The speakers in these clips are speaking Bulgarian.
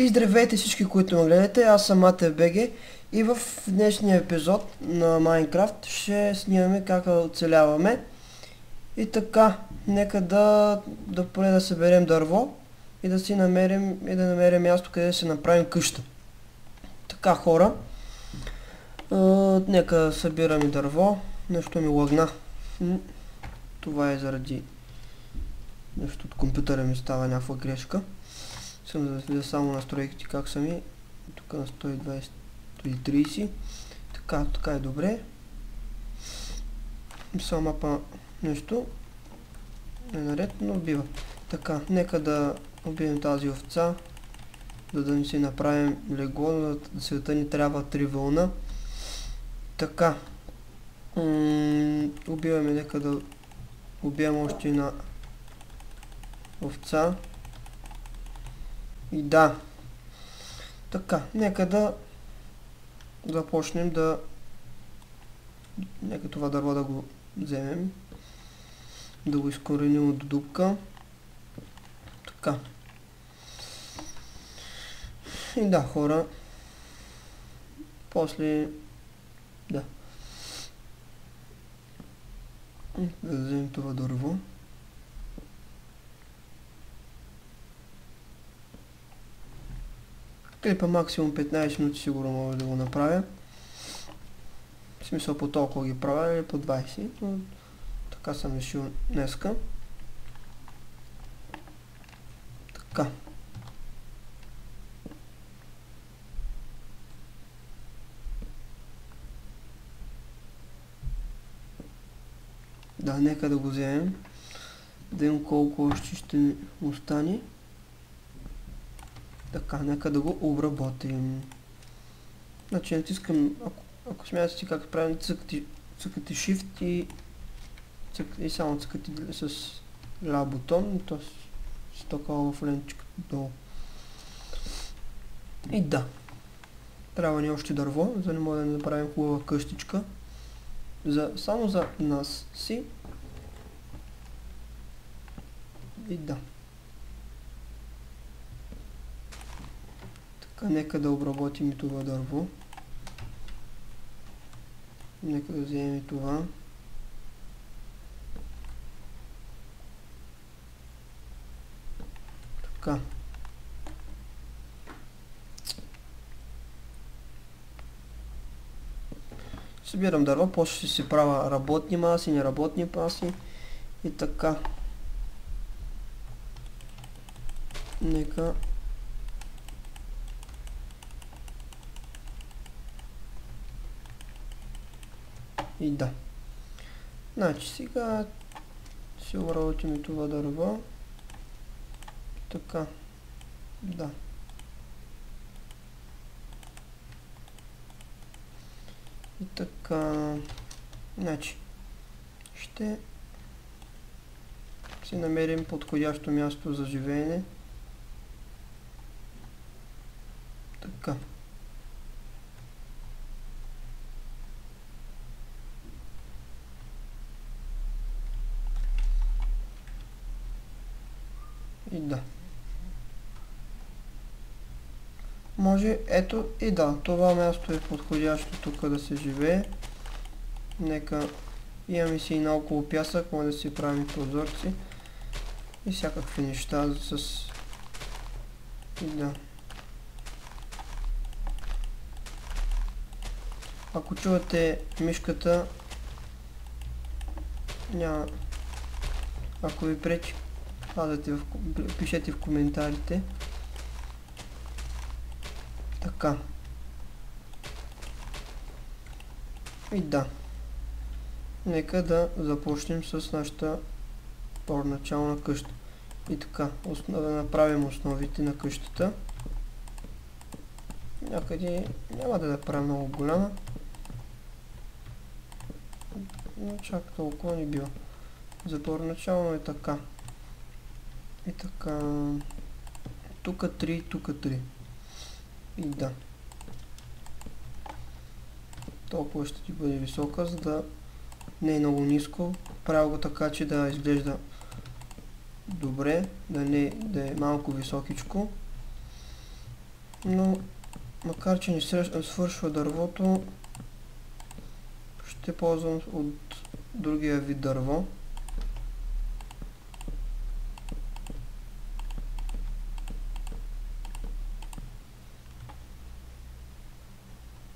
И здравейте всички, които ме гледате, аз съм АТБГ и в днешния епизод на Майнкрафт ще снимаме как оцеляваме. И така, нека да поне да съберем дърво и да намерим място, къде да си направим къща. Така, хора, нека събираме дърво. Нещо ми лагна. Това е заради нещо от компютъра ми става някаква грешка. Искам да видя само настройките как са ми. Тук на 120, 130. Така е добре. Само мапа нещо. Не наред, но бива. Така, нека да убием тази овца. Да не си направим легло, да света ни трябва 3 вълна. Така. Убиваме, нека да убием още една овца. И да. Така, нека да започнем да... Нека това дърво да го вземем. Да го изкореним от дупка. Така. И да, хора. После... Да. Да вземем това дърво. Клипа максимум 15 минути сигурно мога да го направя. В смисъл по толкова ги правя или по 20, но така съм решил днеска. Така. Да, нека да го вземем. Да видим колко още ще ни остане. Така, нека да го обработим. Значи натискам, ако смятате как правим, цъкате Shift и само цъкате с ля бутон, то с такова в ленчиката долу. И да, трябва ни още дърво, за да не може да направим хубава къщичка. Само за нас си. И да. Нека да обработим и това дърво. Нека да вземем и това. Така. Събирам дърво, после ще си правя работни маси, неработни маси и така. Нека и да. Значи сега ще обработим и това дърво. Така. Да. И така. Значи. Ще си намерим подходящо място за живеене. Така. И да. Може, ето и да, това място е подходящо тук да се живее. Нека имаме си и наоколо пясък, може да си правим прозорци и всякакви неща с... И да. Ако чувате мишката, няма... Ако ви пречи, пишете в коментарите. Така. И да. Нека да започнем с нашата първоначална къща. И така, да направим основите на къщата. Някъде няма да направим много голяма. Но чак толкова не бива. За първоначално е така. И така. Тук 3, тук 3. И да. Толкова ще ти бъде висока, за да не е много ниско. Правя го така, че да изглежда добре, да е малко високичко. Но макар че не свършва дървото, ще ползвам от другия вид дърво.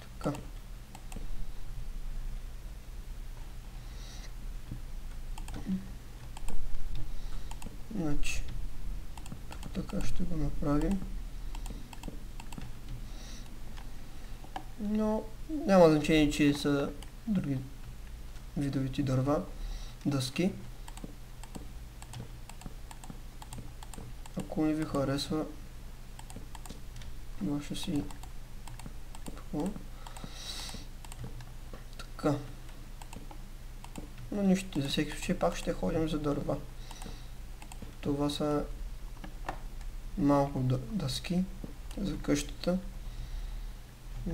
Така. Значи, така ще го направим. Но няма значение, че са други видовите дърва, дъски. Ако не ви харесва, ваше си такова. Така. Но нищо, за всеки случай пак ще ходим за дърва. Това са малко дъски за къщата.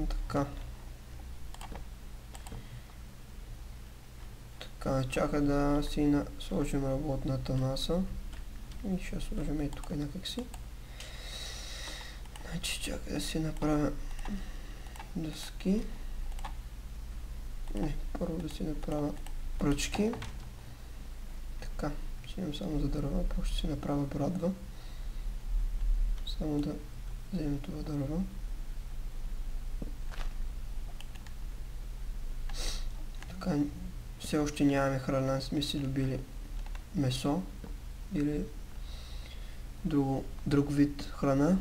Така. Така, чака да си сложим работната маса. И ще сложим и тук някак си. Значи чака да си направя дъски. Не, първо да си направя пръчки. Така, ще имам само за дърва, после ще си направя брадва. Само да вземем това дърва. Така, все още нямаме храна, сме си добили месо или друг вид храна.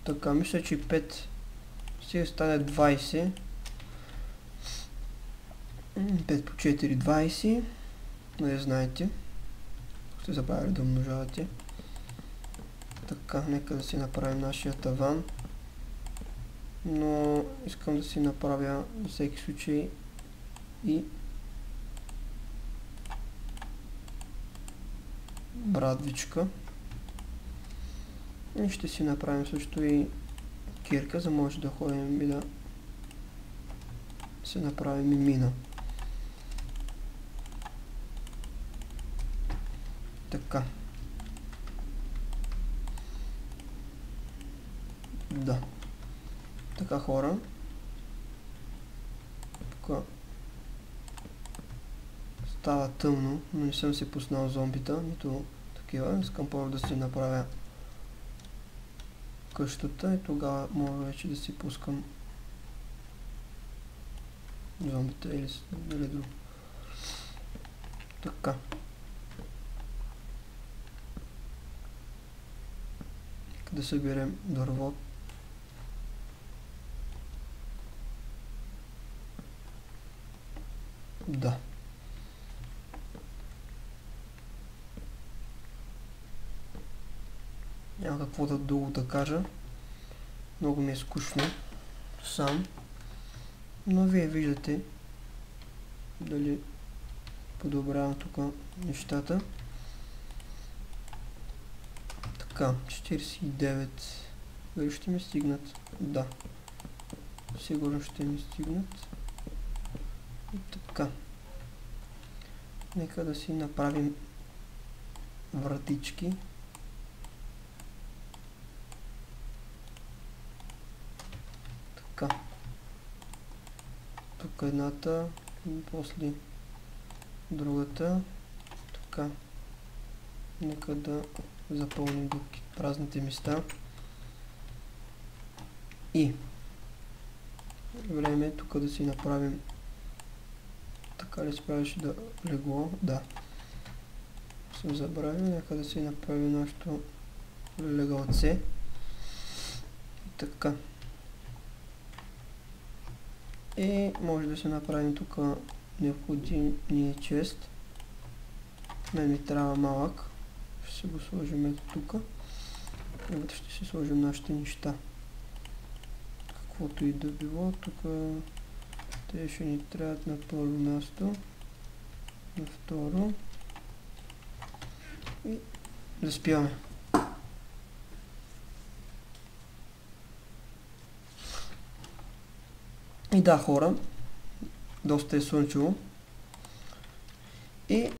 Така, мисля, че 5 ще стане 20. 5 по 4, 20. Не знаете. Сте забравили да умножавате. Така, нека да си направим нашия таван. Но искам да си направя за всеки случай и брадвичка. И ще си направим също и кирка, за може да ходим и да се направим и мина. Така. Да. Така, хора. Тук става тъмно, но не съм си пуснал зомбита, нито такива. Искам първо да си направя къщата и тогава мога вече да си пускам зомбита или друго. Така. Да съберем дърво. Да. Няма какво друго да кажа. Много ми е скучно сам. Но вие виждате дали подобрявам тук нещата. Така, 49. Дали ще ми стигнат? Да. Сигурно ще ми стигнат. И така. Нека да си направим вратички. Така. Тук едната, после другата. Така. Нека да запълним празните места. И време е тук да си направим. Така ли справиш да легло? Да. Съм забравил. Нека да си направим нашето легалце. Така. И може да се направим тук необходимия чест. Мен ми трябва малък. Ще си го сложим ето тук. И вътре ще си сложим нашите неща. Каквото и да било. Тук те ще ни трябват на първо място. На второ. И заспиваме. И да, хора, доста е слънчево. И